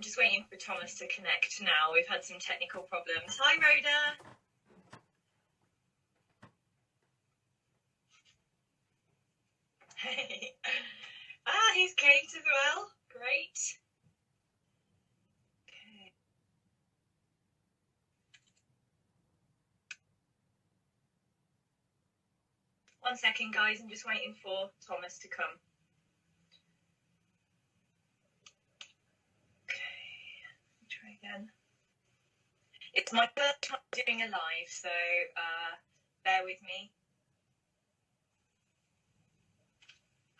just waiting for Thomas to connect now. We've had some technical problems. Hi, Rhoda. Hey. He's Kate as well. Great. Okay. One second, guys. I'm just waiting for Thomas to come. Again. It's my first time doing a live, so bear with me.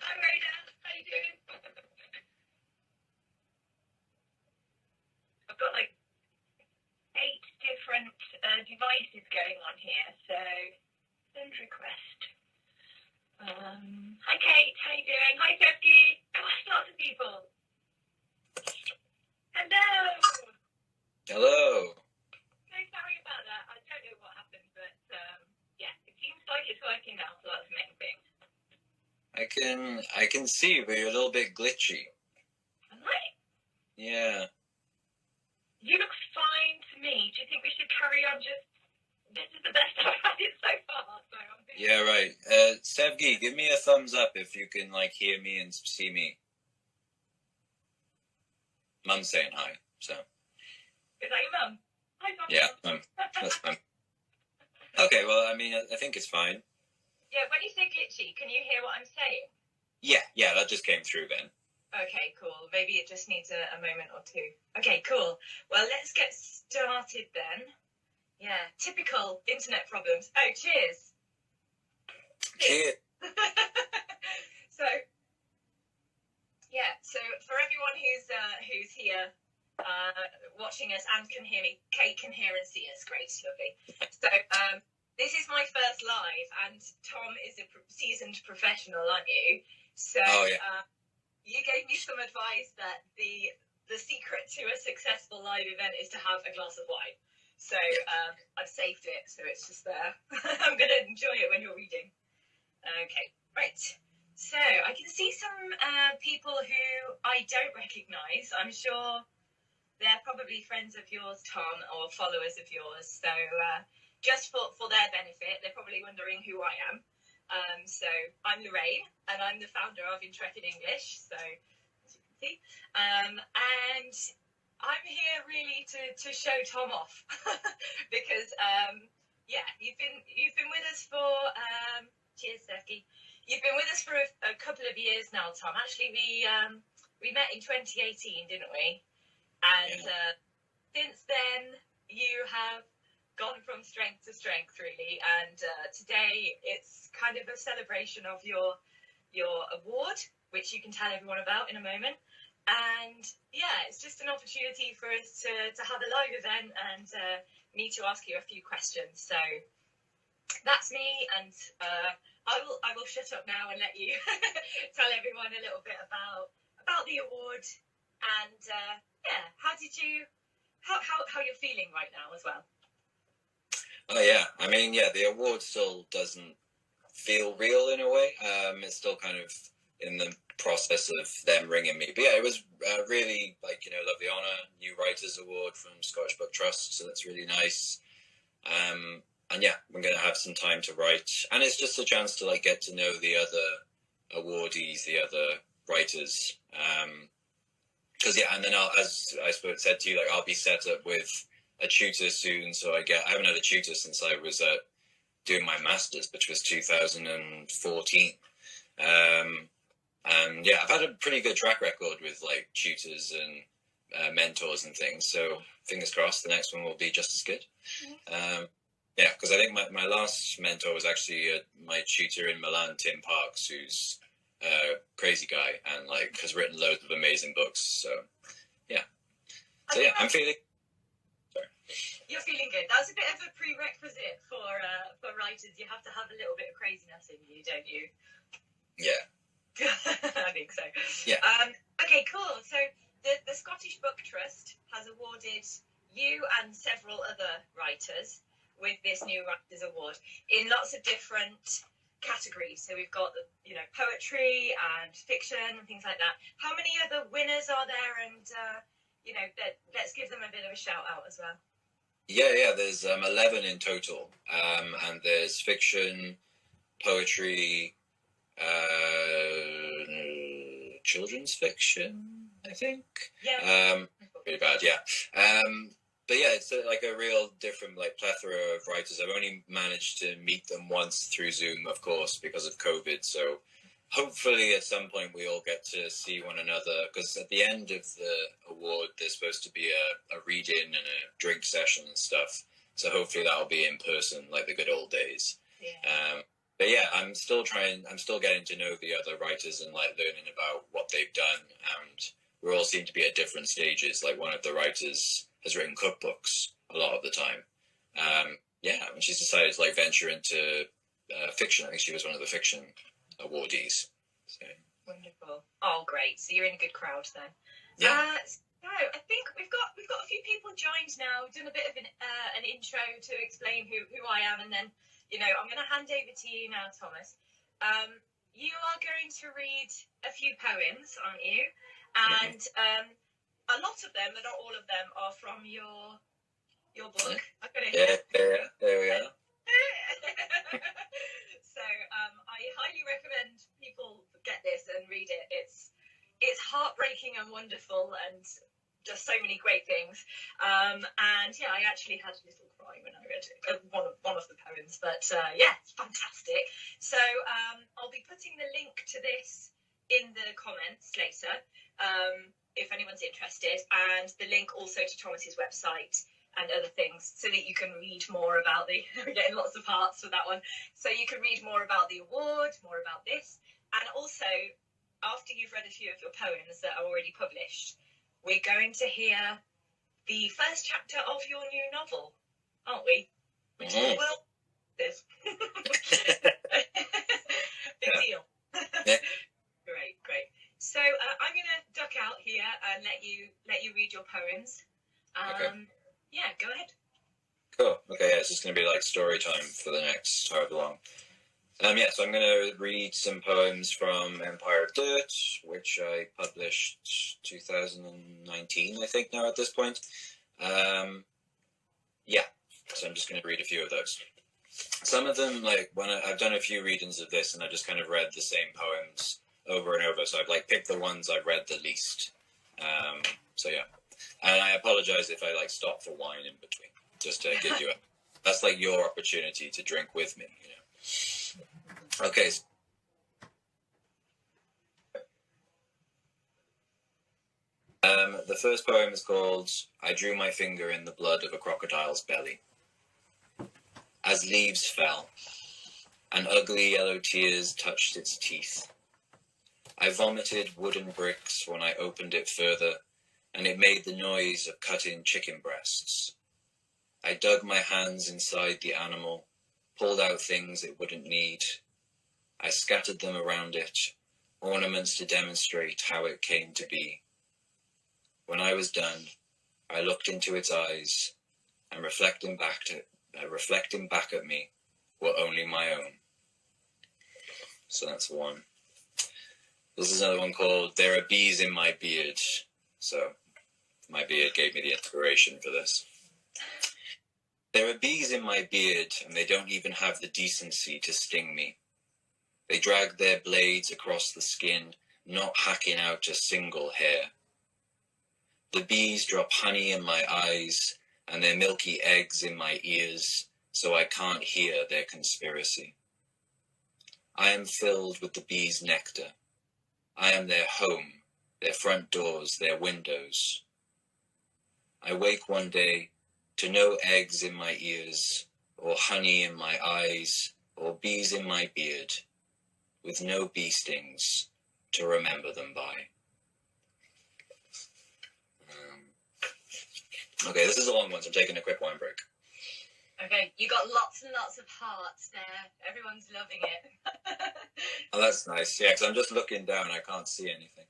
Hi, Rhoda. How you doing? I've got like 8 different devices going on here, so send request. Hi, Kate. How you doing? Hi, Sophie. Gosh, lots of people. Hello. Hello. So sorry about that. I don't know what happened, but yeah, it seems like it's working now, so that's the main thing. I can see you, but you're a little bit glitchy. Am I? Yeah. You look fine to me. Do you think we should carry on just... This is the best I've had it so far, so I'm thinking... Yeah, right. Sevgi, give me a thumbs up if you can, like, hear me and see me. Mum's saying hi, so... Is that your mum? Hi, Mum. Yeah, that's fine. Okay, well, I mean, I think it's fine. Yeah, when you say glitchy, can you hear what I'm saying? Yeah, that just came through then. Okay, cool. Maybe it just needs a moment or two. Okay, cool. Well, let's get started then. Yeah, typical internet problems. Oh, cheers. Cheers. So for everyone who's here watching us and can hear me, Kate can hear and see us. Great, lovely. So this is my first live, and Tom is a seasoned professional, aren't you? So you gave me some advice that the secret to a successful live event is to have a glass of wine. So I've saved it, so it's just there. I'm going to enjoy it when you're reading. Okay, right. So I can see some people who I don't recognise. I'm sure they're probably friends of yours, Tom, or followers of yours. So just for their benefit, they're probably wondering who I am. So I'm Lorraine, and I'm the founder of Intrepid English. So as you can see, and I'm here really to show Tom off because you've been with us for cheers, Steffi. You've been with us for a couple of years now, Tom. Actually, we met in 2018, didn't we? And since then, you have gone from strength to strength, really. And today, it's kind of a celebration of your award, which you can tell everyone about in a moment. And yeah, it's just an opportunity for us to have a live event and me to ask you a few questions. So that's me, and I will shut up now and let you tell everyone a little bit about the award and how you're feeling right now as well. Oh yeah, I mean, the award still doesn't feel real in a way. It's still kind of in the process of them ringing me. But yeah, it was really lovely honour, New Writers Award from Scottish Book Trust, so that's really nice. And yeah, we're going to have some time to write, and it's just a chance to get to know the other awardees, the other writers. Because and then as I said to you, I'll be set up with a tutor soon. So I haven't had a tutor since I was doing my masters, which was 2014. And yeah, I've had a pretty good track record with tutors and mentors and things. So fingers crossed, the next one will be just as good. Yeah, because I think my last mentor was actually my tutor in Milan, Tim Parks, who's a crazy guy and has written loads of amazing books. So yeah, I'm feeling. Sorry. You're feeling good. That's a bit of a prerequisite for writers. You have to have a little bit of craziness in you, don't you? Yeah. I think so. Yeah. Okay, cool. So the Scottish Book Trust has awarded you and several other writers with this New Writers Award in lots of different categories. So we've got poetry and fiction and things like that. How many other winners are there? And let's give them a bit of a shout out as well. Yeah. There's 11 in total, and there's fiction, poetry, children's fiction, I think. Yeah. Pretty bad, yeah. But yeah, it's like a real different like plethora of writers. I've only managed to meet them once through Zoom, of course, because of COVID. So hopefully at some point we all get to see one another, because at the end of the award there's supposed to be a read-in and a drink session and stuff. So hopefully that'll be in person like the good old days. Yeah. But yeah, I'm still getting to know the other writers and like learning about what they've done, and we all seem to be at different stages. Like one of the writers has written cookbooks a lot of the time. And she's decided to like venture into fiction. I think she was one of the fiction awardees. So. Wonderful. Oh, great. So you're in a good crowd then. Yeah. So I think we've got a few people joined now. We've done a bit of an intro to explain who I am, and then I'm going to hand over to you now, Thomas. You are going to read a few poems, aren't you? And a lot of them, but not all of them, are from your book. I've got it here. Yeah, there we are. So I highly recommend people get this and read it. It's heartbreaking and wonderful, and just so many great things. And yeah, I actually had a little cry when I read it, one of the poems. But yeah, it's fantastic. So I'll be putting the link to this in the comments later, if anyone's interested, and the link also to Thomas's website and other things, so that you can read more about we're getting lots of hearts for that one, so you can read more about the award, more about this, and also, after you've read a few of your poems that are already published, we're going to hear the first chapter of your new novel, aren't we? Which is, well, this. Big deal. Yeah. Great. So I'm going to duck out here and let you read your poems. Okay. Yeah, go ahead. Cool. Okay, yeah, it's just going to be like story time for the next however long. So I'm going to read some poems from Empire of Dirt, which I published 2019, I think, now at this point. So I'm just going to read a few of those. Some of them, like, I've done a few readings of this, and I just kind of read the same poems over and over, so I've like picked the ones I've read the least. So yeah. And I apologize if I like stop for wine in between, just to give you that's like your opportunity to drink with me, Okay. The first poem is called I Drew My Finger in the Blood of a Crocodile's Belly. As leaves fell, and ugly yellow tears touched its teeth, I vomited wooden bricks when I opened it further, and it made the noise of cutting chicken breasts. I dug my hands inside the animal, pulled out things it wouldn't need. I scattered them around it, ornaments to demonstrate how it came to be. When I was done, I looked into its eyes, and reflecting back at me were only my own. So that's one. This is another one called There Are Bees in My Beard. So my beard gave me the inspiration for this. There are bees in my beard, and they don't even have the decency to sting me. They drag their blades across the skin, not hacking out a single hair. The bees drop honey in my eyes and their milky eggs in my ears, so I can't hear their conspiracy. I am filled with the bees' nectar. I am their home, their front doors, their windows. I wake one day to no eggs in my ears, or honey in my eyes, or bees in my beard, with no bee stings to remember them by. Okay, this is a long one, so I'm taking a quick wine break. Okay, you got lots and lots of hearts there. Everyone's loving it. Oh, that's nice. Yeah, because I'm just looking down. I can't see anything.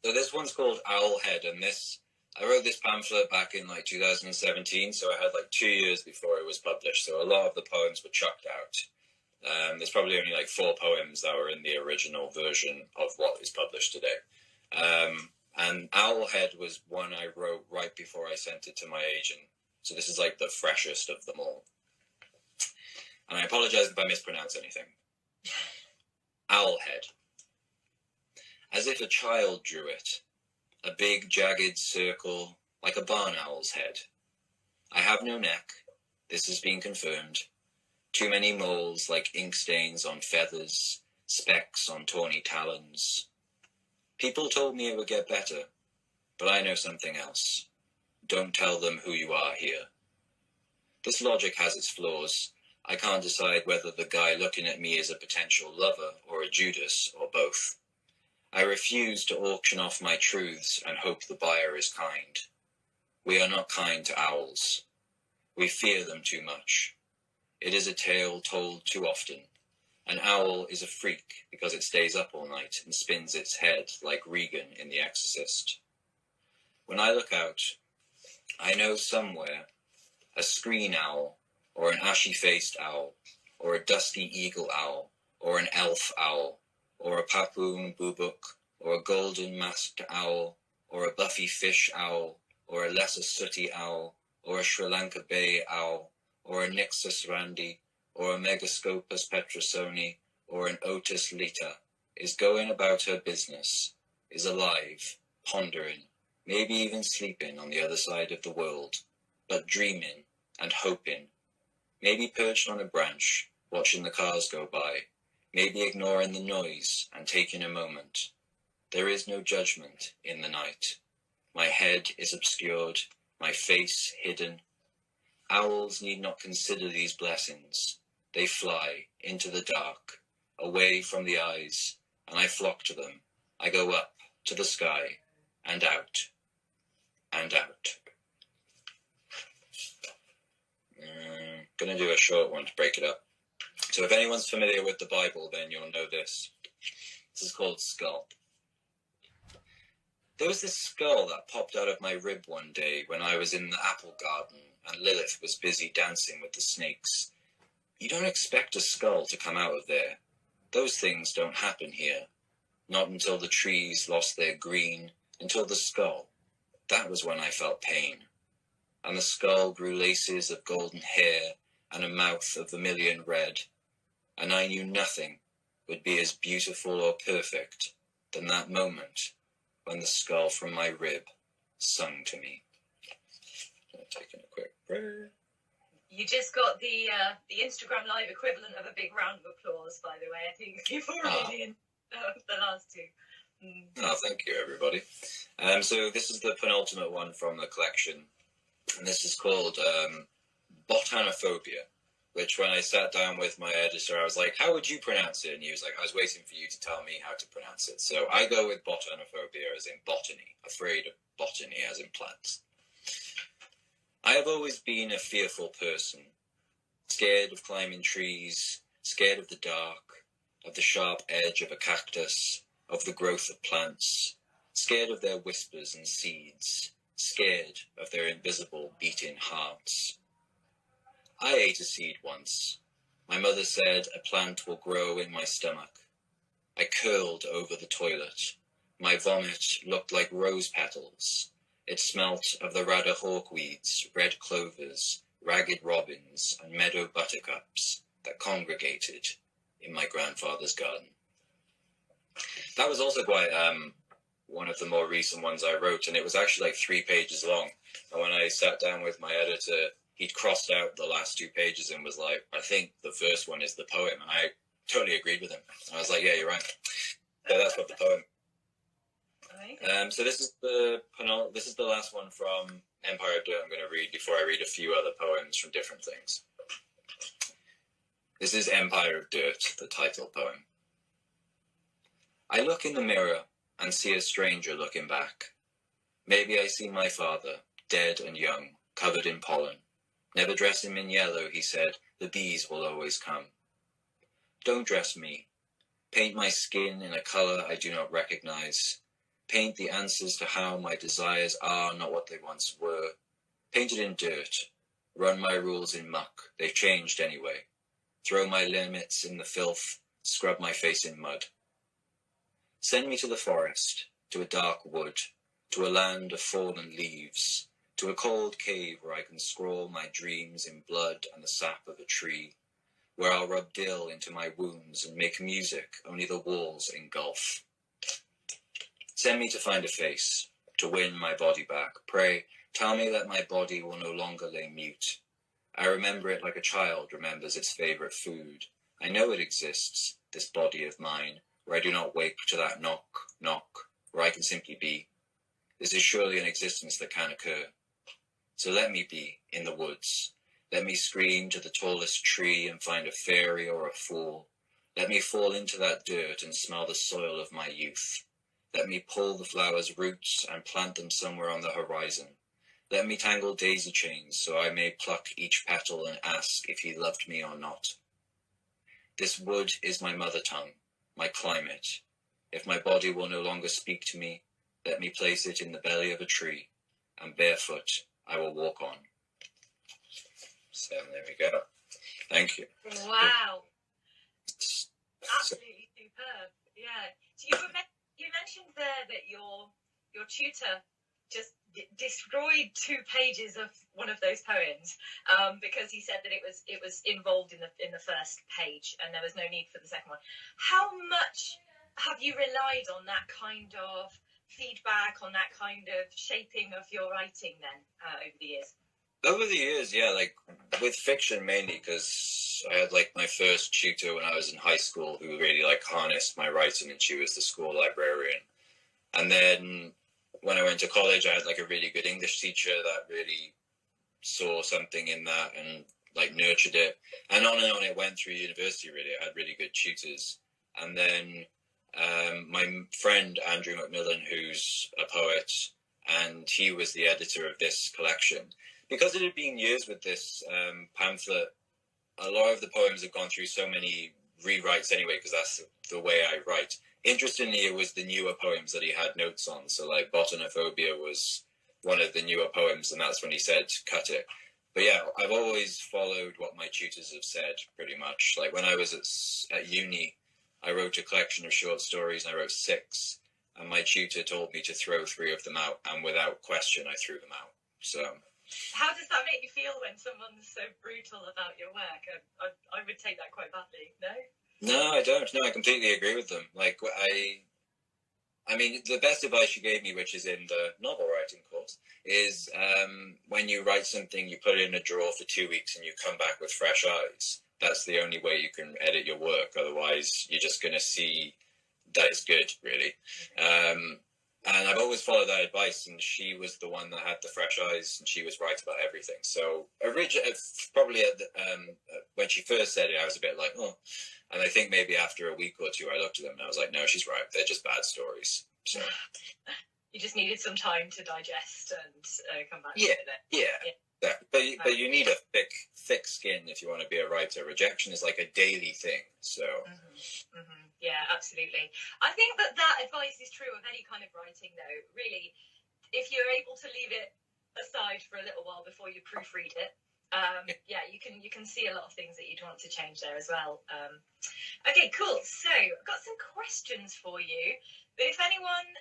So this one's called Owlhead, and I wrote this pamphlet back in like 2017, so I had like 2 years before it was published, so a lot of the poems were chucked out. There's probably only like 4 poems that were in the original version of what is published today. And Owlhead was one I wrote right before I sent it to my agent. So this is like the freshest of them all. And I apologize if I mispronounce anything. Owlhead. As if a child drew it. A big, jagged circle, like a barn owl's head. I have no neck. This has been confirmed. Too many moles like ink stains on feathers, specks on tawny talons. People told me it would get better, but I know something else. Don't tell them who you are here. This logic has its flaws. I can't decide whether the guy looking at me is a potential lover or a Judas or both. I refuse to auction off my truths and hope the buyer is kind. We are not kind to owls. We fear them too much. It is a tale told too often. An owl is a freak because it stays up all night and spins its head like Regan in The Exorcist. When I look out, I know somewhere a screen owl, or an ashy-faced owl, or a dusty eagle owl, or an elf owl, or a papoon bubuk, or a golden masked owl, or a buffy fish owl, or a lesser sooty owl, or a Sri Lanka Bay owl, or a Nixus randi, or a Megascopus petrosoni, or an Otis lita, is going about her business, is alive, pondering, maybe even sleeping on the other side of the world, but dreaming and hoping, maybe perched on a branch, watching the cars go by, maybe ignoring the noise and taking a moment. There is no judgment in the night. My head is obscured, my face hidden. Owls need not consider these blessings. They fly into the dark, away from the eyes, and I flock to them. I go up to the sky, and out, and out. Gonna do a short one to break it up. So if anyone's familiar with the Bible, then you'll know this. This is called Skull. There was this skull that popped out of my rib one day when I was in the apple garden and Lilith was busy dancing with the snakes. You don't expect a skull to come out of there. Those things don't happen here. Not until the trees lost their green, until the skull. That was when I felt pain. And the skull grew laces of golden hair and a mouth of vermilion red. And I knew nothing would be as beautiful or perfect than that moment when the skull from my rib sung to me. I'm taking a quick break. You just got the Instagram live equivalent of a big round of applause, by the way. I think you've already in the last two. Oh, thank you, everybody. So this is the penultimate one from the collection, and this is called Botanophobia, which when I sat down with my editor, I was like, how would you pronounce it? And he was like, I was waiting for you to tell me how to pronounce it. So I go with botanophobia as in botany, afraid of botany as in plants. I have always been a fearful person, scared of climbing trees, scared of the dark, of the sharp edge of a cactus, of the growth of plants, scared of their whispers and seeds, scared of their invisible beating hearts. I ate a seed once. My mother said a plant will grow in my stomach. I curled over the toilet. My vomit looked like rose petals. It smelt of the rudder hawkweeds, red clovers, ragged robins, and meadow buttercups that congregated in my grandfather's garden. That was also quite one of the more recent ones I wrote, and it was actually like 3 pages long. And when I sat down with my editor, he'd crossed out the last 2 pages and was like, I think the first one is the poem. And I totally agreed with him. I was like, yeah, you're right. So that's what the poem. So this is the last one from Empire of Dirt I'm going to read before I read a few other poems from different things. This is Empire of Dirt, the title poem. I look in the mirror and see a stranger looking back. Maybe I see my father, dead and young, covered in pollen. Never dress him in yellow, he said, the bees will always come. Don't dress me. Paint my skin in a color I do not recognize. Paint the answers to how my desires are not what they once were. Paint it in dirt. Run my rules in muck. They've changed anyway. Throw my limits in the filth. Scrub my face in mud. Send me to the forest, to a dark wood, to a land of fallen leaves, to a cold cave where I can scrawl my dreams in blood and the sap of a tree, where I'll rub dill into my wounds and make music only the walls engulf. Send me to find a face, to win my body back. Pray, tell me that my body will no longer lay mute. I remember it like a child remembers its favourite food. I know it exists, this body of mine, where I do not wake to that knock, knock, where I can simply be. This is surely an existence that can occur. So let me be in the woods. Let me scream to the tallest tree and find a fairy or a fool. Let me fall into that dirt and smell the soil of my youth. Let me pull the flower's roots and plant them somewhere on the horizon. Let me tangle daisy chains so I may pluck each petal and ask if he loved me or not. This wood is my mother tongue, my climate. If my body will no longer speak to me, let me place it in the belly of a tree, and barefoot I will walk on. So there we go. Thank you. Wow. Absolutely superb. Yeah. So you mentioned there that your tutor just destroyed 2 pages of one of those poems because he said that it was involved in the first page and there was no need for the second one. How much have you relied on that kind of feedback, on that kind of shaping of your writing then over the years? Over the years, yeah, like with fiction mainly, because I had like my first tutor when I was in high school who really like harnessed my writing, and she was the school librarian. And then when I went to college, I had like a really good English teacher that really saw something in that and like nurtured it. And on it went through university, really. I had really good tutors. And then my friend Andrew Macmillan, who's a poet, and he was the editor of this collection. Because it had been years with this pamphlet, a lot of the poems have gone through so many rewrites anyway, because that's the way I write. Interestingly, it was the newer poems that he had notes on. So like Botanophobia was one of the newer poems, and that's when he said, cut it. But yeah, I've always followed what my tutors have said, pretty much. Like when I was at uni, I wrote a collection of short stories, and I wrote 6. And my tutor told me to throw 3 of them out, and without question, I threw them out. So... How does that make you feel when someone's so brutal about your work? I would take that quite badly, no? No, I don't. No, I completely agree with them. Like, I mean, the best advice you gave me, which is in the novel writing course, is when you write something, you put it in a drawer for 2 weeks and you come back with fresh eyes. That's the only way you can edit your work. Otherwise, you're just going to see that it's good, really. And I've always followed that advice, and she was the one that had the fresh eyes, and she was right about everything. So probably when she first said it, I was a bit like, oh. And I think maybe after a week or 2, I looked at them and I was like, no, she's right. They're just bad stories. So you just needed some time to digest and come back to it. Yeah. But you need a thick skin if you want to be a writer. Rejection is like a daily thing. So. Yeah, absolutely. I think that advice is true of any kind of writing, though. Really, if you're able to leave it aside for a little while before you proofread it, you can see a lot of things that you'd want to change there as well. Okay, cool. So I've got some questions for you. But if anyone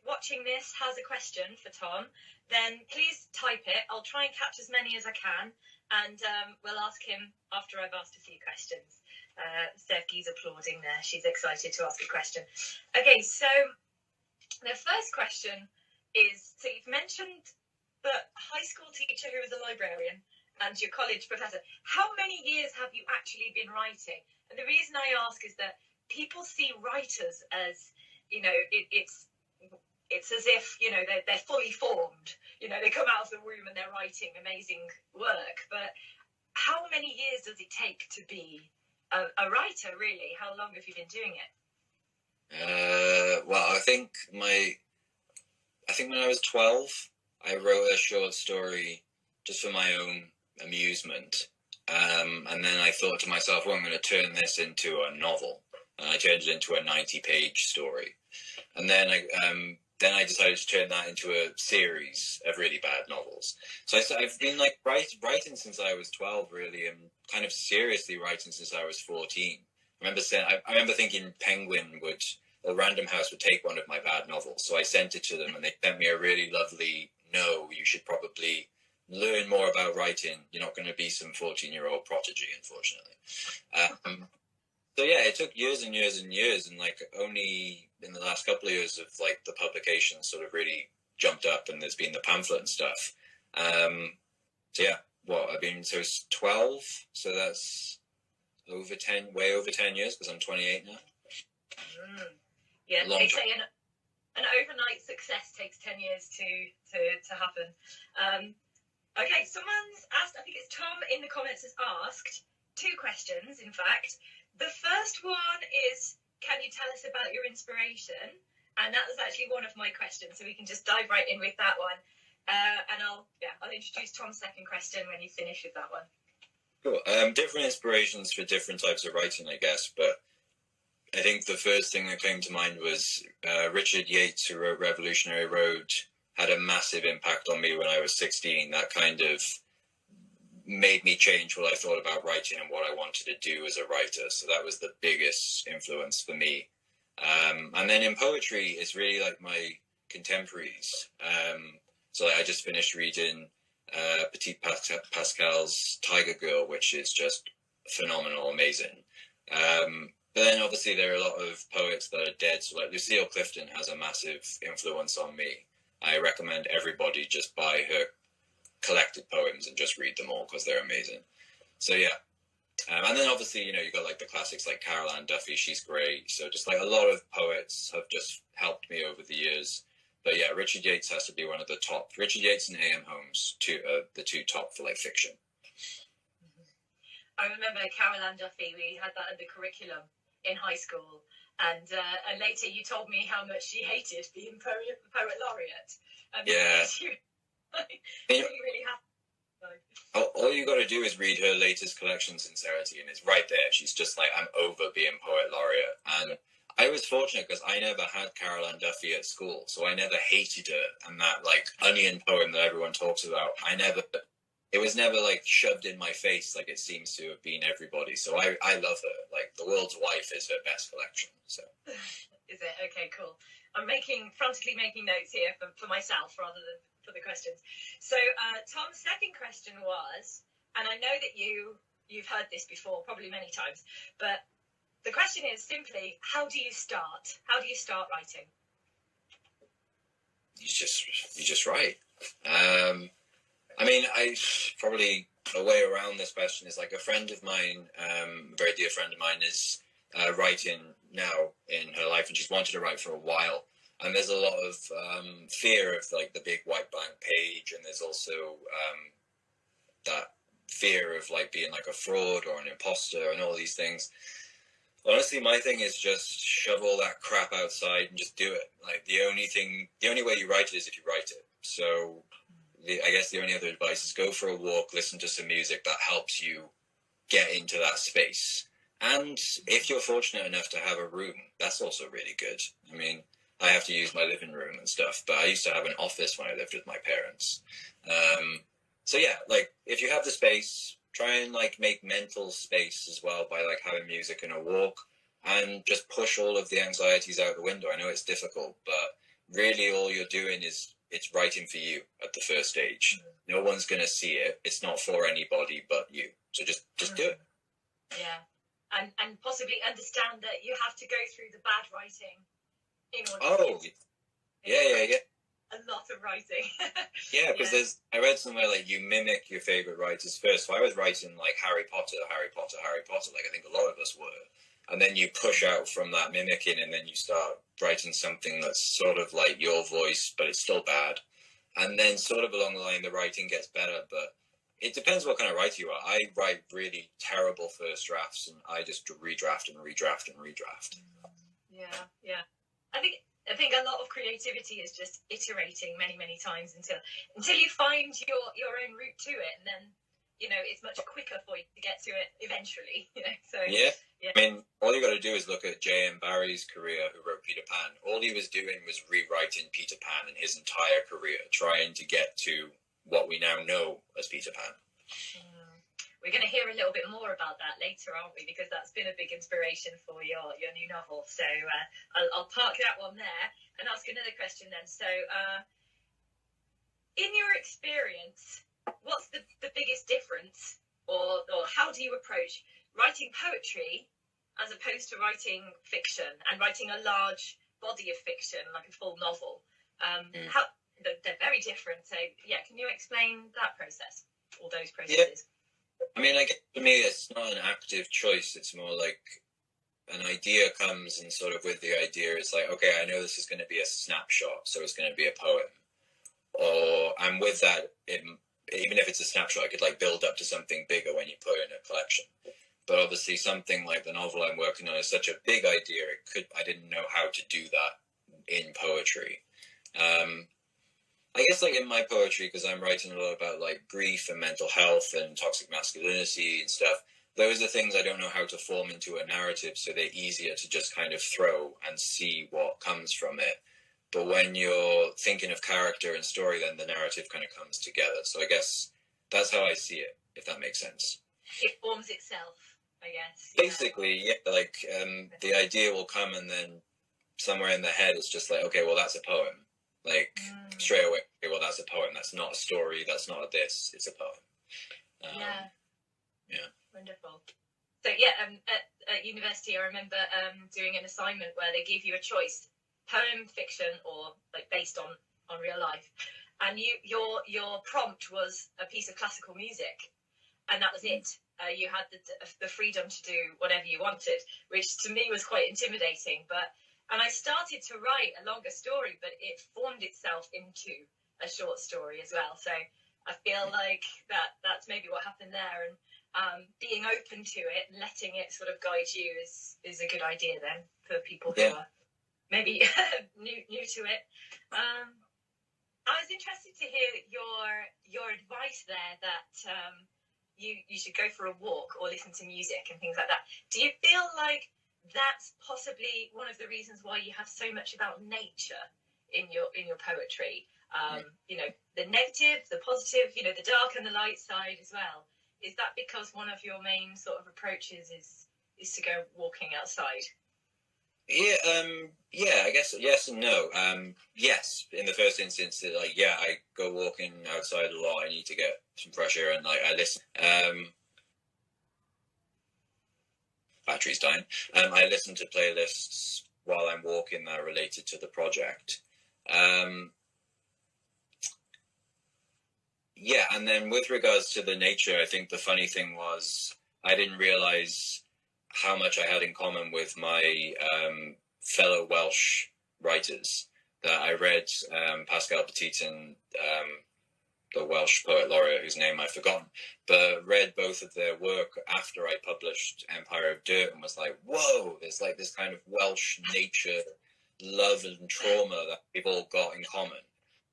watching this has a question for Tom, then please type it. I'll try and catch as many as I can, and we'll ask him after I've asked a few questions. Sevgi's applauding there. She's excited to ask a question. Okay, so the first question is, so you've mentioned the high school teacher who was a librarian and your college professor. How many years have you actually been writing? And the reason I ask is that people see writers as, it's as if, they're fully formed. They come out of the womb and they're writing amazing work. But how many years does it take to be a writer, really? How long have you been doing it? Well, I think when I was 12, I wrote a short story just for my own amusement. And then I thought to myself, well, I'm going to turn this into a novel. And I turned it into a 90-page story. And then I decided to turn that into a series of really bad novels. So I've been like writing since I was 12, really, and kind of seriously writing since I was 14. I remember thinking Penguin would or Random House would take one of my bad novels. So I sent it to them, and they sent me a really lovely, no, you should probably learn more about writing. You're not going to be some 14-year-old prodigy, unfortunately. So yeah, it took years and years and years, and like only in the last couple of years of like the publication sort of really jumped up, and there's been the pamphlet and stuff. So yeah, so it's 12, so that's way over 10 years, because I'm 28 now. Yeah, they say an overnight success takes 10 years to happen. Okay, someone's asked, I think it's Tom in the comments, has asked 2 questions, in fact. The first one is, can you tell us about your inspiration? And that was actually one of my questions, so we can just dive right in with that one. And I'll introduce Tom's second question when you finish with that one. Cool. Different inspirations for different types of writing, I guess, but I think the first thing that came to mind was Richard Yates, who wrote Revolutionary Road, had a massive impact on me when I was 16. That kind of made me change what I thought about writing and what I wanted to do as a writer. So that was the biggest influence for me. And then in poetry, it's really like my contemporaries. So like, I just finished reading Petit Pascal's Tiger Girl, which is just phenomenal, amazing. But then obviously there are a lot of poets that are dead. So like Lucille Clifton has a massive influence on me. I recommend everybody just buy her collected poems and just read them all, because they're amazing. So yeah. And then obviously, you got like the classics like Carol Ann Duffy, she's great. So just like a lot of poets have just helped me over the years. But yeah, Richard Yates has to be one of the top. Richard Yates and A.M. Holmes, the 2 top for like fiction. I remember Carol Ann Duffy, we had that in the curriculum in high school. And later you told me how much she hated being poet laureate. Yeah. She really happy. All you got to do is read her latest collection, Sincerity, and it's right there. She's just like, I'm over being poet laureate. And I was fortunate because I never had Carol Ann Duffy at school, so I never hated her. And that like onion poem that everyone talks about, it was never like shoved in my face like it seems to have been everybody. So I love her. Like The World's Wife is her best collection. So is it? Okay, cool. I'm frantically making notes here for myself rather than for the questions. So Tom's second question was, and I know that you've heard this before probably many times, but the question is simply, how do you start? How do you start writing? You just write. I mean, probably a way around this question is like a friend of mine, a very dear friend of mine, is writing now in her life, and she's wanted to write for a while. And there's a lot of fear of like the big white blank page, and there's also that fear of like being like a fraud or an imposter and all these things. Honestly, my thing is just shove all that crap outside and just do it. Like the only way you write it is if you write it. So I guess the only other advice is go for a walk, listen to some music that helps you get into that space. And if you're fortunate enough to have a room, that's also really good. I mean, I have to use my living room and stuff, but I used to have an office when I lived with my parents. So yeah, like if you have the space, try and like make mental space as well by like having music and a walk, and just push all of the anxieties out the window. I know it's difficult, but really all you're doing is it's writing for you at the first stage. No one's going to see it. It's not for anybody but you. So just do it. Yeah. And possibly understand that you have to go through the bad writing in order to yeah. A lot of writing. Yeah, because I read somewhere like you mimic your favorite writers first. So I was writing like Harry Potter. Like I think a lot of us were. And then you push out from that mimicking, and then you start writing something that's sort of like your voice, but it's still bad. And then sort of along the line, the writing gets better, but it depends what kind of writer you are. I write really terrible first drafts, and I just redraft and redraft and redraft. Yeah. I think a lot of creativity is just iterating many times until you find your own route to it, and then it's much quicker for you to get to it eventually. So yeah. I mean, all you got to do is look at J.M. Barrie's career, who wrote Peter Pan. All he was doing was rewriting Peter Pan in his entire career, trying to get to what we now know as Peter Pan. we're going to hear a little bit more about that later, aren't we? Because that's been a big inspiration for your new novel. So I'll park that one there and ask another question then. So in your experience, what's the biggest difference, or how do you approach writing poetry as opposed to writing fiction and writing a large body of fiction, like a full novel? How they're very different. So yeah, can you explain that process, or those processes? Yeah. I mean, I guess for me, it's not an active choice. It's more like an idea comes, and sort of with the idea, it's like, okay, I know this is going to be a snapshot, so it's going to be a poem. And with that, even if it's a snapshot, I could like build up to something bigger when you put it in a collection. But obviously, something like the novel I'm working on is such a big idea. I didn't know how to do that in poetry. I guess like in my poetry, because I'm writing a lot about like grief and mental health and toxic masculinity and stuff, those are things I don't know how to form into a narrative, so they're easier to just kind of throw and see what comes from it. But when you're thinking of character and story, then the narrative kind of comes together. So I guess that's how I see it, if that makes sense. It forms itself, I guess. Basically, yeah, like the idea will come, and then somewhere in the head it's just like, okay, well, that's a poem. Like straight away, okay, well, that's a poem. That's not a story. That's not a this. It's a poem. Yeah. Wonderful. So yeah, at university, I remember doing an assignment where they gave you a choice: poem, fiction, or like based on real life. And your prompt was a piece of classical music, and that was it. You had the freedom to do whatever you wanted, which to me was quite intimidating. And I started to write a longer story, but it formed itself into a short story as well. So I feel like that's maybe what happened there. And being open to it, letting it sort of guide you is a good idea then for people who are maybe new to it. I was interested to hear your advice there that you should go for a walk or listen to music and things like that. Do you feel like that's possibly one of the reasons why you have so much about nature in your poetry? You know, the negative, the positive, you know, the dark and the light side as well. Is that because one of your main sort of approaches is to go walking outside? Yeah, I guess yes and no. Yes, in the first instance, like, yeah, I go walking outside a lot. I need to get some fresh air, and like I listen. Battery's dying. I listen to playlists while I'm walking that are related to the project. Yeah, and then with regards to the nature, I think the funny thing was I didn't realize how much I had in common with my fellow Welsh writers. That I read Pascal Petitin, the Welsh poet laureate whose name I've forgotten, but read both of their work after I published Empire of Dirt and was like, whoa, there's like this kind of Welsh nature, love and trauma that we've all got in common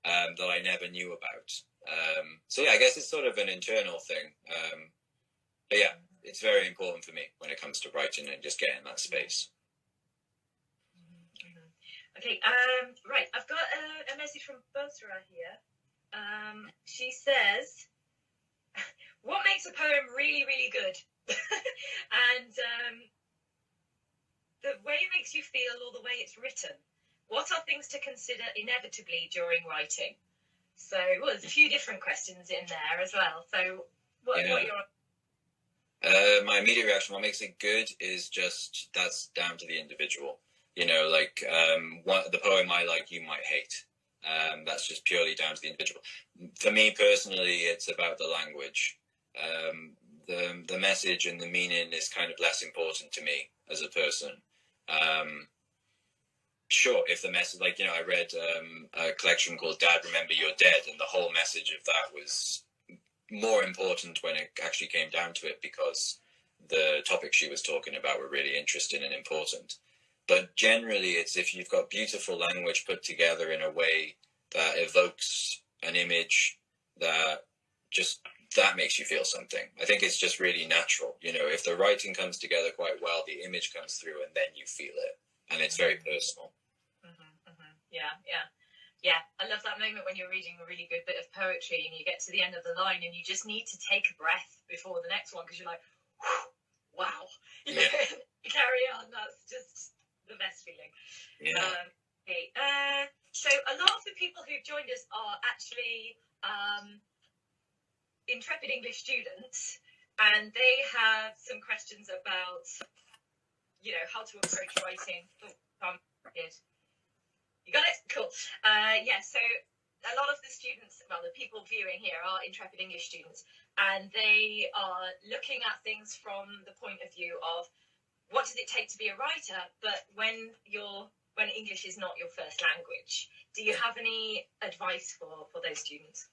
that I never knew about. So yeah, I guess it's sort of an internal thing. But yeah, it's very important for me when it comes to writing and just getting that space. Okay, right, I've got a message from Bosra here. She says, what makes a poem really, really good? And the way it makes you feel or the way it's written. What are things to consider inevitably during writing? So, well, there's a few different questions in there as well. So, what are your... My immediate reaction, what makes it good is just, that's down to the individual. You know, like, the poem I like, you might hate. That's just purely down to the individual. For me personally, it's about the language. The message and the meaning is kind of less important to me as a person. Sure, if the message, like, you know, I read a collection called Dad, Remember You're Dead, and the whole message of that was more important when it actually came down to it, because the topics she was talking about were really interesting and important. But generally, it's if you've got beautiful language put together in a way that evokes an image that makes you feel something. I think it's just really natural. You know, if the writing comes together quite well, the image comes through, and then you feel it, and it's very personal. Yeah. I love that moment when you're reading a really good bit of poetry and you get to the end of the line and you just need to take a breath before the next one because you're like, wow, you carry on. That's just the best feeling. Okay. So a lot of the people who've joined us are actually Intrepid English students, and they have some questions about, how to approach writing. You got it? Cool. So a lot of the students, the people viewing here are Intrepid English students, and they are looking at things from the point of view of what does it take to be a writer, but when English is not your first language. Do you have any advice for those students?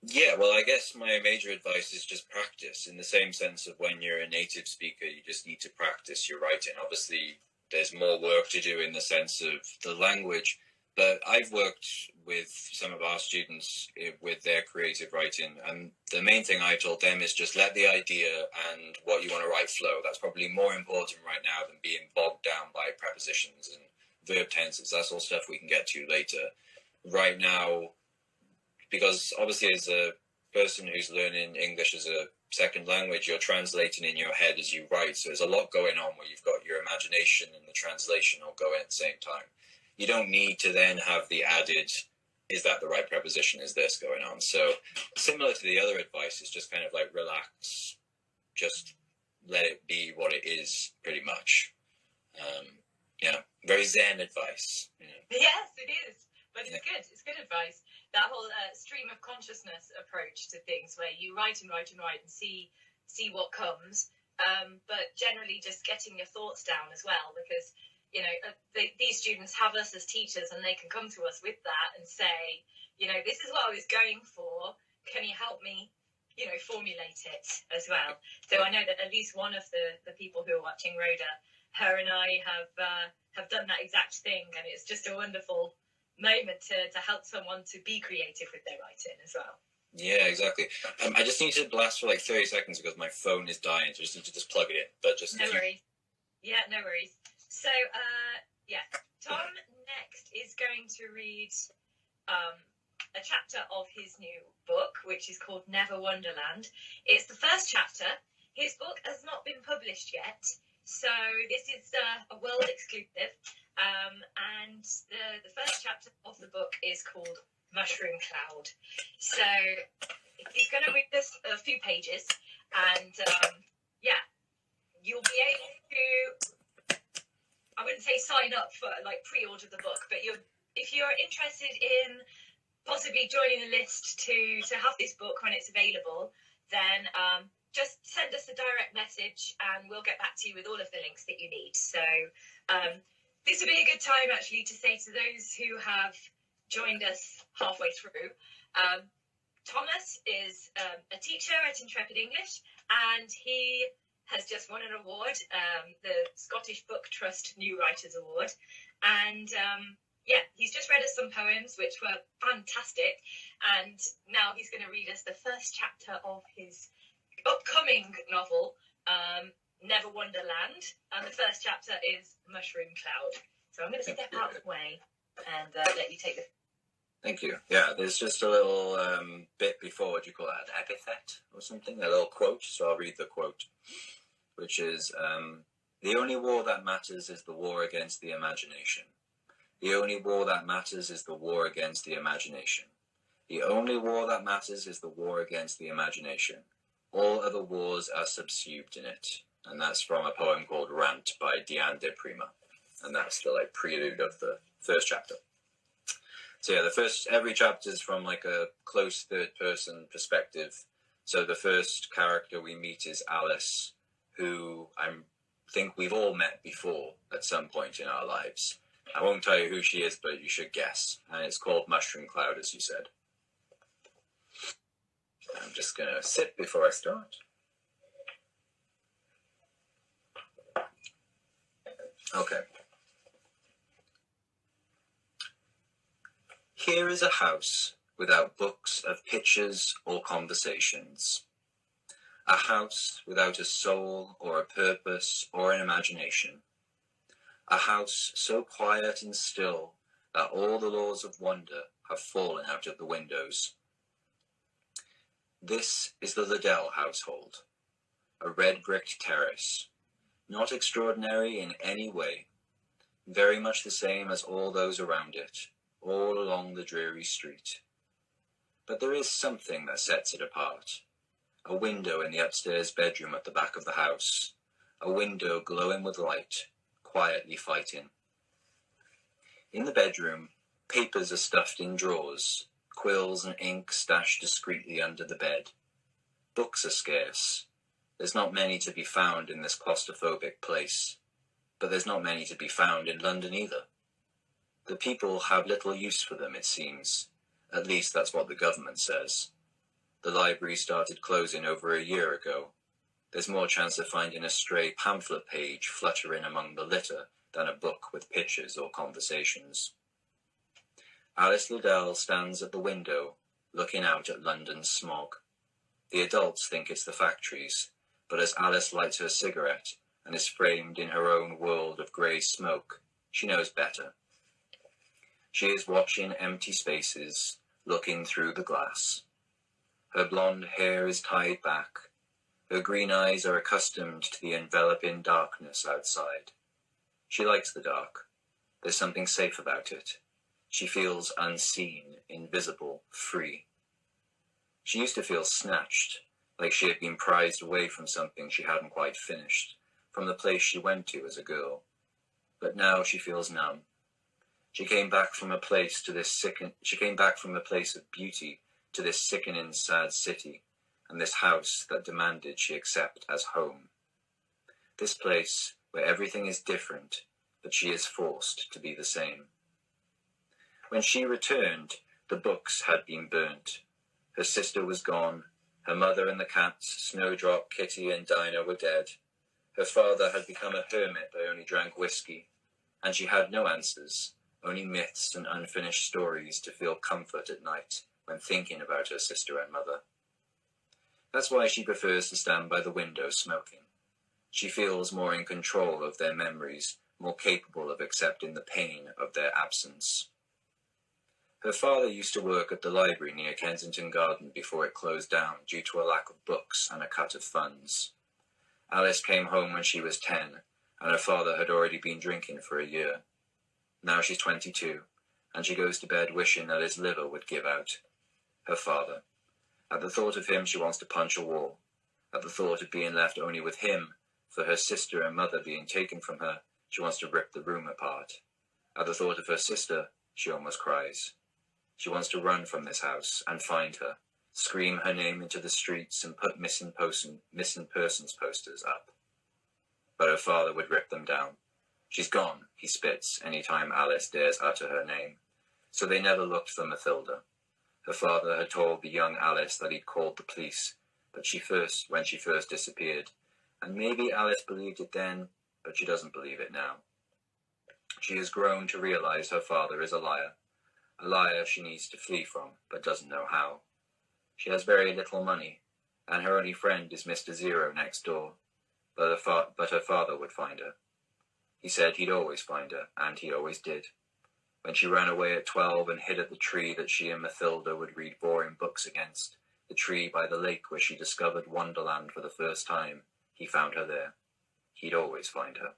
Yeah, well, I guess my major advice is just practice, in the same sense of when you're a native speaker, you just need to practice your writing. Obviously, there's more work to do in the sense of the language, but I've worked with some of our students with their creative writing, and the main thing I told them is just let the idea and what you want to write flow. That's probably more important right now than being bogged down by prepositions and verb tenses. That's all stuff we can get to later. Right now, because obviously as a person who's learning English as a second language, you're translating in your head as you write. So there's a lot going on where you've got your imagination and the translation all going at the same time. You don't need to then have the added, is that the right preposition? Is this going on? So similar to the other advice, it's just kind of like relax, just let it be what it is, pretty much. Very Zen advice. Yes, it is, but it's good. It's good advice. That whole stream of consciousness approach to things, where you write and write and write and see what comes, but generally just getting your thoughts down as well, because these students have us as teachers, and they can come to us with that and say, this is what I was going for. Can you help me, formulate it as well? So I know that at least one of the people who are watching, Rhoda, her and I have done that exact thing, and it's just a wonderful moment to help someone to be creative with their writing as well. Yeah, exactly. I just need to blast for like 30 seconds because my phone is dying, so I just need to plug it in. But just no worries. Yeah, no worries. So, Tom next is going to read a chapter of his new book, which is called Never Wonderland. It's the first chapter. His book has not been published yet, so this is a world exclusive. And the first chapter of the book is called Mushroom Cloud. So he's going to read us a few pages, and you'll be able to, I wouldn't say sign up for pre-order the book, but if you're interested in possibly joining a list to have this book when it's available, then just send us a direct message and we'll get back to you with all of the links that you need. So this would be a good time actually to say to those who have joined us halfway through, Thomas is a teacher at Intrepid English, and he has just won an award, the Scottish Book Trust New Writers Award. And he's just read us some poems which were fantastic, and now he's going to read us the first chapter of his upcoming novel, Never Wonderland, and the first chapter is Mushroom Cloud. So I'm going to step out of the way and let you take the... Thank you. Yeah, there's just a little bit before, what do you call that, an epithet or something, a little quote, so I'll read the quote, which is, the only war that matters is the war against the imagination. The only war that matters is the war against the imagination. The only war that matters is the war against the imagination. All other wars are subsumed in it. And that's from a poem called Rant by Diane de Prima. And that's the prelude of the first chapter. So every chapter is from a close third person perspective. So the first character we meet is Alice, who I think we've all met before at some point in our lives. I won't tell you who she is, but you should guess. And it's called Mushroom Cloud, as you said. I'm just going to sit before I start. Okay. Here is a house without books of pictures or conversations. A house without a soul or a purpose or an imagination. A house so quiet and still that all the laws of wonder have fallen out of the windows. This is the Liddell household, a red-bricked terrace, not extraordinary in any way, very much the same as all those around it, all along the dreary street. But there is something that sets it apart. A window in the upstairs bedroom at the back of the house, a window glowing with light, quietly fighting. In the bedroom, papers are stuffed in drawers, quills and ink stashed discreetly under the bed. Books are scarce. There's not many to be found in this claustrophobic place, but there's not many to be found in London either. The people have little use for them, it seems. At least that's what the government says. The library started closing over a year ago. There's more chance of finding a stray pamphlet page fluttering among the litter than a book with pictures or conversations. Alice Liddell stands at the window, looking out at London's smog. The adults think it's the factories, but as Alice lights her cigarette and is framed in her own world of grey smoke, she knows better. She is watching empty spaces, looking through the glass. Her blonde hair is tied back. Her green eyes are accustomed to the enveloping darkness outside. She likes the dark. There's something safe about it. She feels unseen, invisible, free. She used to feel snatched, like she had been prized away from something she hadn't quite finished, from the place she went to as a girl. But now she feels numb. She came back from a place of beauty to this sickening, sad city, and this house that demanded she accept as home. This place where everything is different, but she is forced to be the same. When she returned, the books had been burnt. Her sister was gone. Her mother and the cats, Snowdrop, Kitty, and Dinah, were dead. Her father had become a hermit that only drank whiskey, and she had no answers, only myths and unfinished stories to feel comfort at night when thinking about her sister and mother. That's why she prefers to stand by the window smoking. She feels more in control of their memories, more capable of accepting the pain of their absence. Her father used to work at the library near Kensington Garden before it closed down due to a lack of books and a cut of funds. Alice came home when she was 10, and her father had already been drinking for a year. Now she's 22, and she goes to bed wishing that his liver would give out. Her father. At the thought of him, she wants to punch a wall. At the thought of being left only with him, for her sister and mother being taken from her, she wants to rip the room apart. At the thought of her sister, she almost cries. She wants to run from this house and find her, scream her name into the streets and put missing persons posters up. But her father would rip them down. She's gone, he spits any time Alice dares utter her name. So they never looked for Mathilda. Her father had told the young Alice that he'd called the police, but when she first disappeared, and maybe Alice believed it then, but she doesn't believe it now. She has grown to realize her father is a liar she needs to flee from, but doesn't know how. She has very little money, and her only friend is Mr. Zero next door, but her father would find her. He said he'd always find her, and he always did. When she ran away at 12 and hid at the tree that she and Mathilda would read boring books against, the tree by the lake where she discovered Wonderland for the first time, he found her there. He'd always find her.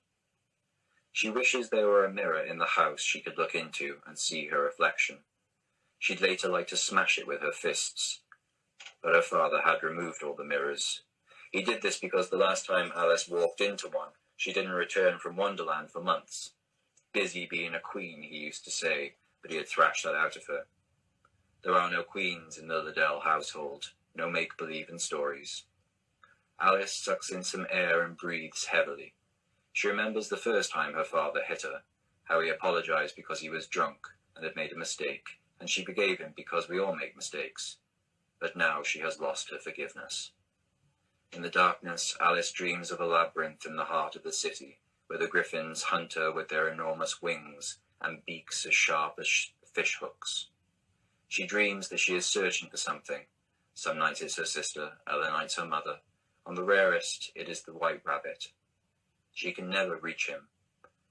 She wishes there were a mirror in the house she could look into and see her reflection. She'd later like to smash it with her fists. But her father had removed all the mirrors. He did this because the last time Alice walked into one, she didn't return from Wonderland for months. Busy being a queen, he used to say, but he had thrashed that out of her. There are no queens in the Liddell household, no make-believe stories. Alice sucks in some air and breathes heavily. She remembers the first time her father hit her, how he apologized because he was drunk and had made a mistake, and she forgave him because we all make mistakes. But now she has lost her forgiveness. In the darkness, Alice dreams of a labyrinth in the heart of the city, where the griffins hunt her with their enormous wings and beaks as sharp as fish hooks. She dreams that she is searching for something. Some nights it's her sister, other nights her mother. On the rarest, it is the white rabbit. She can never reach him.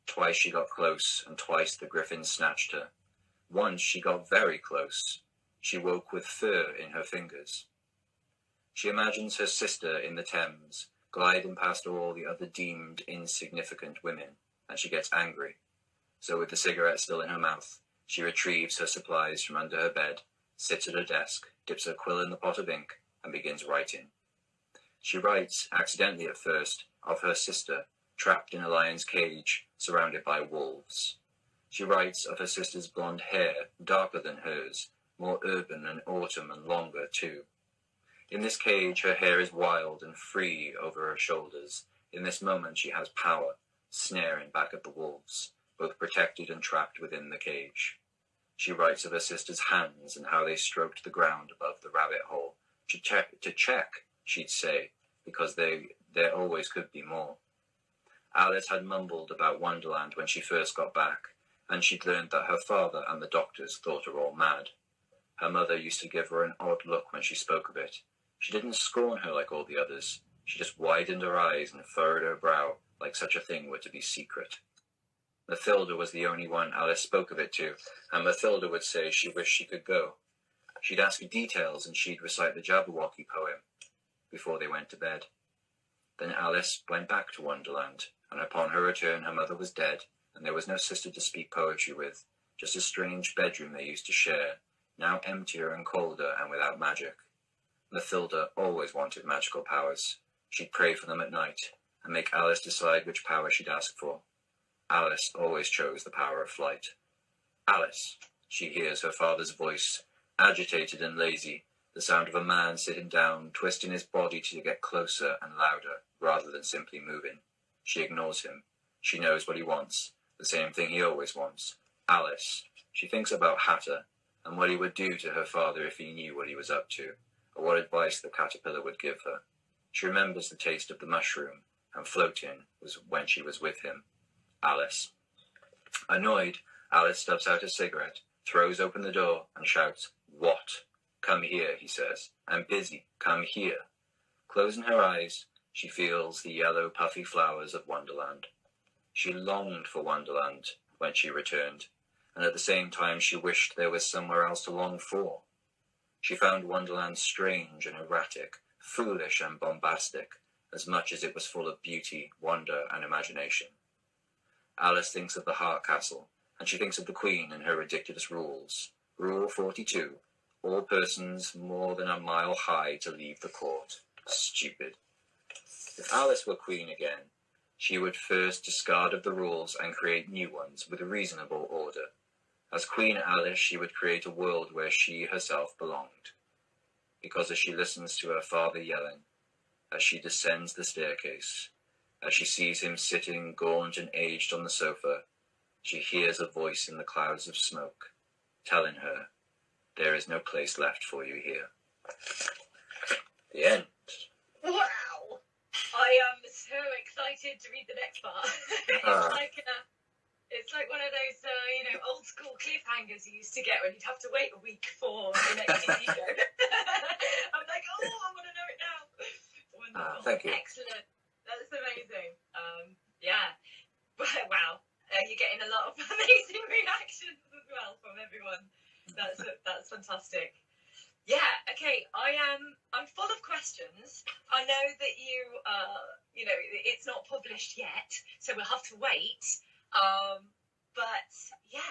Twice she got close, and twice the griffin snatched her. Once she got very close. She woke with fur in her fingers. She imagines her sister in the Thames, gliding past all the other deemed insignificant women, and she gets angry. So with the cigarette still in her mouth, she retrieves her supplies from under her bed, sits at her desk, dips her quill in the pot of ink, and begins writing. She writes, accidentally at first, of her sister, trapped in a lion's cage, surrounded by wolves. She writes of her sister's blonde hair, darker than hers, more urban and autumn and longer too. In this cage her hair is wild and free over her shoulders. In this moment she has power, snaring back at the wolves, both protected and trapped within the cage. She writes of her sister's hands and how they stroked the ground above the rabbit hole. To check, she'd say, because there always could be more. Alice had mumbled about Wonderland when she first got back, and she'd learned that her father and the doctors thought her all mad. Her mother used to give her an odd look when she spoke of it. She didn't scorn her like all the others. She just widened her eyes and furrowed her brow like such a thing were to be secret. Mathilda was the only one Alice spoke of it to, and Mathilda would say she wished she could go. She'd ask details and she'd recite the Jabberwocky poem before they went to bed. Then Alice went back to Wonderland, and upon her return her mother was dead, and there was no sister to speak poetry with, just a strange bedroom they used to share, now emptier and colder and without magic. Mathilda always wanted magical powers. She'd pray for them at night, and make Alice decide which power she'd ask for. Alice always chose the power of flight. Alice, she hears her father's voice, agitated and lazy, the sound of a man sitting down, twisting his body to get closer and louder, rather than simply moving. She ignores him. She knows what he wants, the same thing he always wants. Alice, she thinks about Hatter, and what he would do to her father if he knew what he was up to, or what advice the caterpillar would give her. She remembers the taste of the mushroom, and floating was when she was with him. Alice. Annoyed, Alice stubs out a cigarette, throws open the door, and shouts, "What?" "Come here," he says. "I'm busy. Come here." Closing her eyes, she feels the yellow, puffy flowers of Wonderland. She longed for Wonderland when she returned, and at the same time she wished there was somewhere else to long for. She found Wonderland strange and erratic, foolish and bombastic, as much as it was full of beauty, wonder, and imagination. Alice thinks of the Heart Castle, and she thinks of the Queen and her ridiculous rules. Rule 42, all persons more than a mile high to leave the court. Stupid. If Alice were Queen again, she would first discard of the rules and create new ones with a reasonable order. As Queen Alice, she would create a world where she herself belonged. Because as she listens to her father yelling, as she descends the staircase, as she sees him sitting gaunt and aged on the sofa, she hears a voice in the clouds of smoke, telling her, "There is no place left for you here." The end. Wow! I am so excited to read the next part. It's like one of those, old school cliffhangers you used to get when you'd have to wait a week for the next TV show. I'm like, I want to know it now. Wonderful. Thank you. Excellent. That's amazing. Yeah. Wow. You're getting a lot of amazing reactions as well from everyone. That's fantastic. Yeah. Okay. I'm full of questions. I know that it's not published yet, so we'll have to wait. But yeah,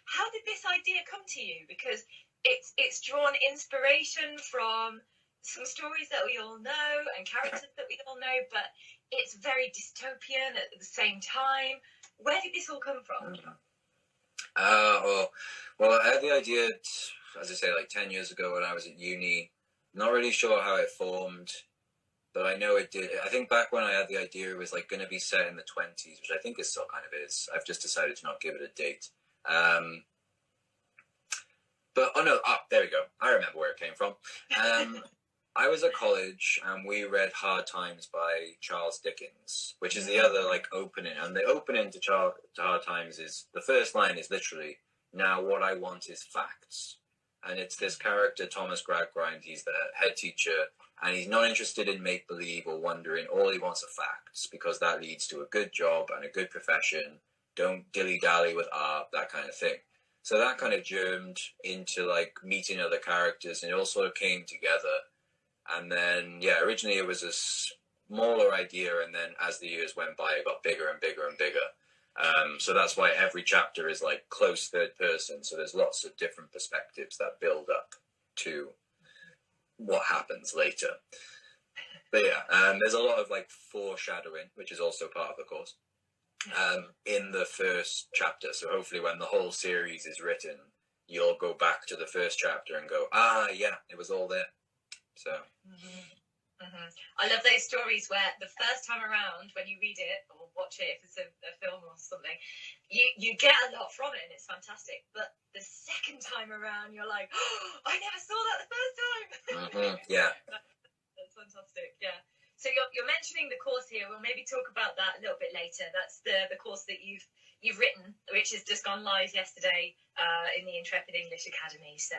how did this idea come to you? Because it's drawn inspiration from some stories that we all know and characters that we all know, but it's very dystopian at the same time. Where did this all come from? Well, I had the idea, as I say, like 10 years ago when I was at uni. Not really sure how it formed, but I know it did. I think back when I had the idea, it was like going to be set in the 20s, which I think it still kind of is. I've just decided to not give it a date. There we go. I remember where it came from. I was at college and we read Hard Times by Charles Dickens, which is the other opening. And the opening to Hard Times is, the first line is literally, "Now what I want is facts." And it's this character, Thomas Gradgrind, he's the head teacher, and he's not interested in make-believe or wondering. All he wants are facts, because that leads to a good job and a good profession. Don't dilly-dally with art, that kind of thing. So that kind of germed into like meeting other characters, and it all sort of came together. And then, yeah, originally it was a smaller idea, and then as the years went by, it got bigger and bigger and bigger. So that's why every chapter is like close third person. So there's lots of different perspectives that build up to what happens later. But yeah, there's a lot of like foreshadowing, which is also part of the course, in the first chapter. So hopefully when the whole series is written, you'll go back to the first chapter and go, yeah, it was all there. So I love those stories where the first time around when you read it or watch it, if it's a film or something, you get a lot from it and it's fantastic, but the second time around you're like, I never saw that the first time. Yeah. That's fantastic. Yeah. So you're mentioning the course here. We'll maybe talk about that a little bit later. That's the course that you've written, which has just gone live yesterday in the Intrepid English Academy. So,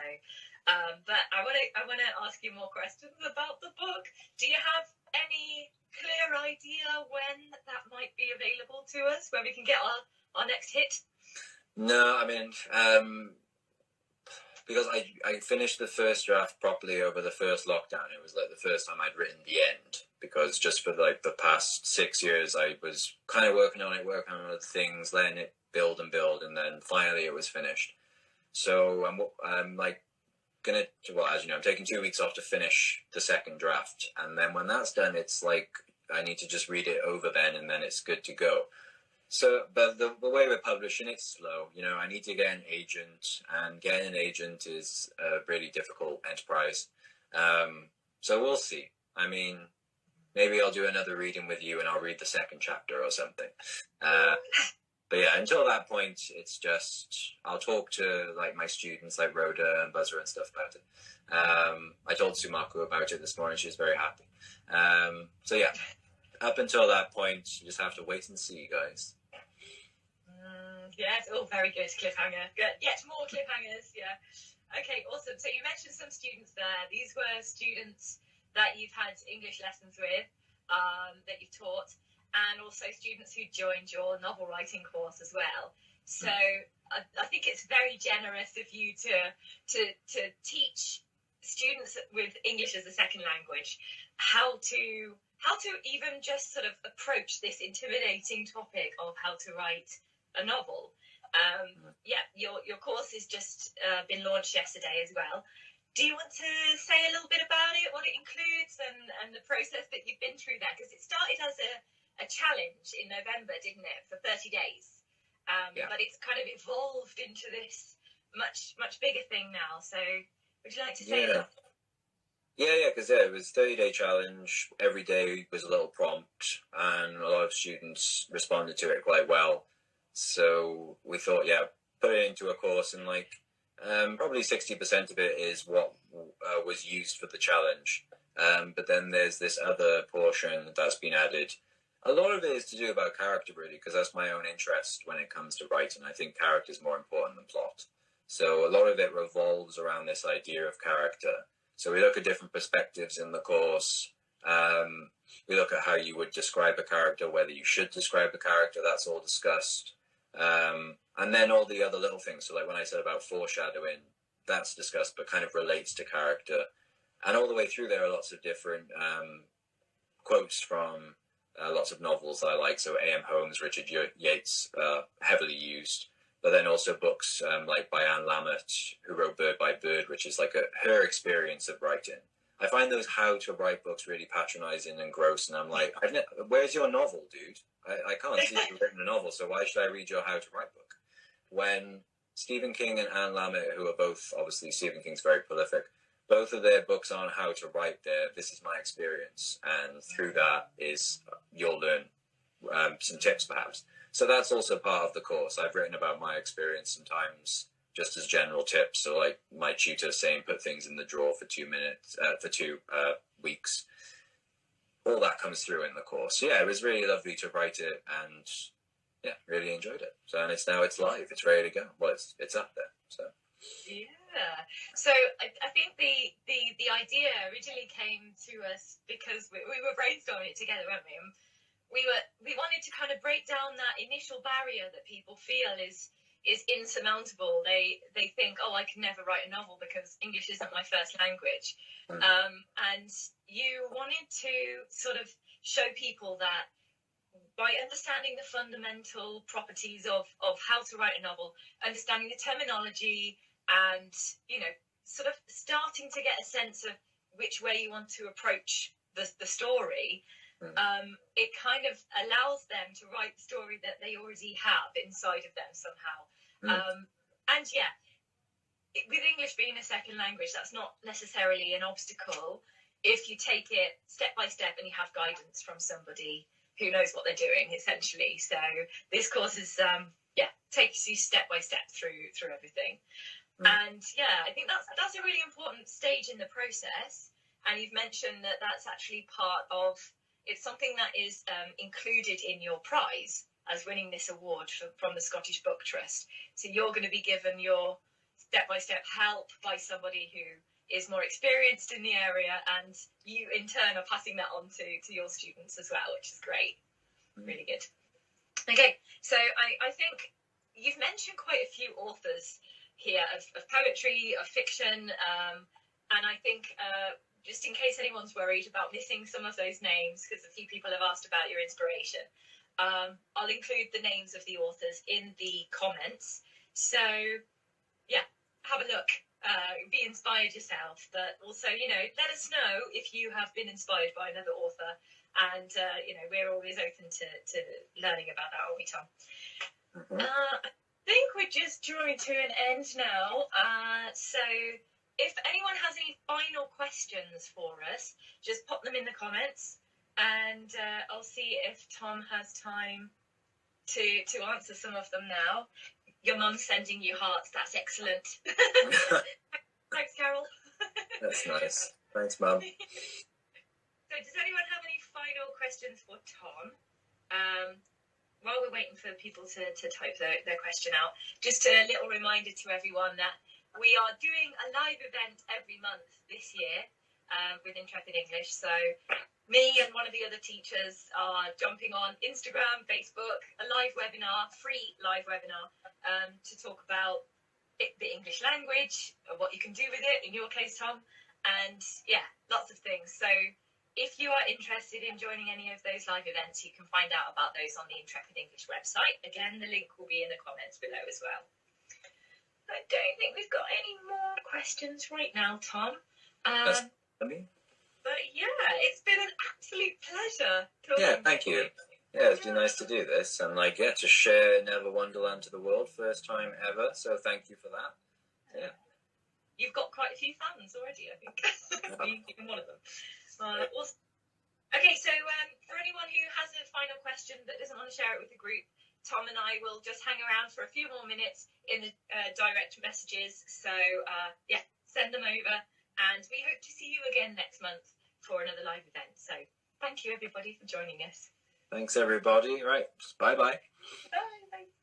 but I want to ask you more questions about the book. Do you have any clear idea when that might be available to us, when we can get our next hit? No, I mean, because I finished the first draft properly over the first lockdown. It was like the first time I'd written the end, because just for like the past 6 years, I was kind of working on other things, letting it build, and then finally it was finished. So I'm like as you know, I'm taking 2 weeks off to finish the second draft. And then when that's done, it's like, I need to just read it over then, and then it's good to go. So, but the way we're publishing, it's slow. You know, I need to get an agent, and getting an agent is a really difficult enterprise. So we'll see. I mean, maybe I'll do another reading with you and I'll read the second chapter or something. But yeah, until that point, it's just, I'll talk to like my students like Rhoda and Buzzer and stuff about it. I told Sumaku about it this morning. She's very happy. So yeah, up until that point, you just have to wait and see, guys. Yeah, it's all very good. Cliffhanger. Good. Yet more cliffhangers. Yeah. Okay, awesome. So you mentioned some students there. These were students that you've had English lessons with, that you've taught, and also students who joined your novel writing course as well. So I think it's very generous of you to teach students with English as a second language how to even just sort of approach this intimidating topic of how to write a novel. Yeah, your course has just been launched yesterday as well. Do you want to say a little bit about it, what it includes, and the process that you've been through there? Because it started as a challenge in November, didn't it, for 30 days? But it's kind of evolved into this much bigger thing now. So would you like to say that? Yeah, because it was a 30-day challenge. Every day was a little prompt, and a lot of students responded to it quite well. So we thought, put it into a course, and like probably 60% of it is what was used for the challenge. But then there's this other portion that's been added. A lot of it is to do about character, really, because that's my own interest when it comes to writing. I think character is more important than plot. So a lot of it revolves around this idea of character. So we look at different perspectives in the course. We look at how you would describe a character, whether you should describe a character. That's all discussed. And then all the other little things. So like when I said about foreshadowing, that's discussed, but kind of relates to character. And all the way through, there are lots of different quotes from lots of novels I like. So A.M. Holmes, Richard Yates, heavily used. But then also books like by Anne Lamott, who wrote Bird by Bird, which is like her experience of writing. I find those how to write books really patronizing and gross. And I'm like, where's your novel, dude? I can't see you've written a novel, so why should I read your how to write book? When Stephen King and Anne Lamott, who are both, obviously Stephen King's very prolific, both of their books on how to write this is my experience. And through that you'll learn some tips perhaps. So that's also part of the course. I've written about my experience sometimes just as general tips. So like my tutor saying, put things in the drawer for 2 minutes, for 2 weeks. All that comes through in the course. So yeah, it was really lovely to write it, and yeah, really enjoyed it. So, and it's live. It's ready to go. Well, it's up there. So yeah. So I think the idea originally came to us because we were brainstorming it together, weren't we? And we wanted to kind of break down that initial barrier that people feel is is insurmountable. They think, oh, I can never write a novel because English isn't my first language. And you wanted to sort of show people that by understanding the fundamental properties of how to write a novel, understanding the terminology, and, you know, sort of starting to get a sense of which way you want to approach the story, it kind of allows them to write the story that they already have inside of them somehow. And yeah, with English being a second language, that's not necessarily an obstacle if you take it step by step and you have guidance from somebody who knows what they're doing, essentially. So this course is takes you step by step through everything. And yeah, I think that's a really important stage in the process. And you've mentioned that that's actually part of, it's something that is included in your prize as winning this award from the Scottish Book Trust. So you're going to be given your step-by-step help by somebody who is more experienced in the area, and you in turn are passing that on to your students as well, which is great. Really good. Okay, so I think you've mentioned quite a few authors here of poetry, of fiction, and I think just in case anyone's worried about missing some of those names, because a few people have asked about your inspiration, I'll include the names of the authors in the comments. So yeah, have a look, be inspired yourself, but also, you know, let us know if you have been inspired by another author, and you know, we're always open to learning about that, aren't we, Tom? I think we're just drawing to an end now, so if anyone has any final questions for us, just pop them in the comments, and I'll see if Tom has time to answer some of them now. Your mum's sending you hearts. That's excellent. Thanks, Carol. That's nice. Thanks, Mum. So does anyone have any final questions for Tom? While we're waiting for people to type their question out, just a little reminder to everyone that we are doing a live event every month this year with Intrepid English. So me and one of the other teachers are jumping on Instagram, Facebook, a live webinar, free live webinar, to talk about the English language, what you can do with it, in your case, Tom, and yeah, lots of things. So if you are interested in joining any of those live events, you can find out about those on the Intrepid English website. Again, the link will be in the comments below as well. I don't think we've got any more questions right now, Tom. But yeah, it's been an absolute pleasure talking. Yeah, thank you. Yeah, it's been nice to do this, and like, yeah, to share Never Wonderland to the world, first time ever. So thank you for that. Yeah. You've got quite a few fans already, I think. Even one of them. Awesome. Okay, so for anyone who has a final question but doesn't want to share it with the group, Tom and I will just hang around for a few more minutes in the direct messages. So yeah, send them over, and we hope to see you again next month for another live event. So thank you everybody for joining us. Thanks everybody. Right, bye-bye. Bye. Bye.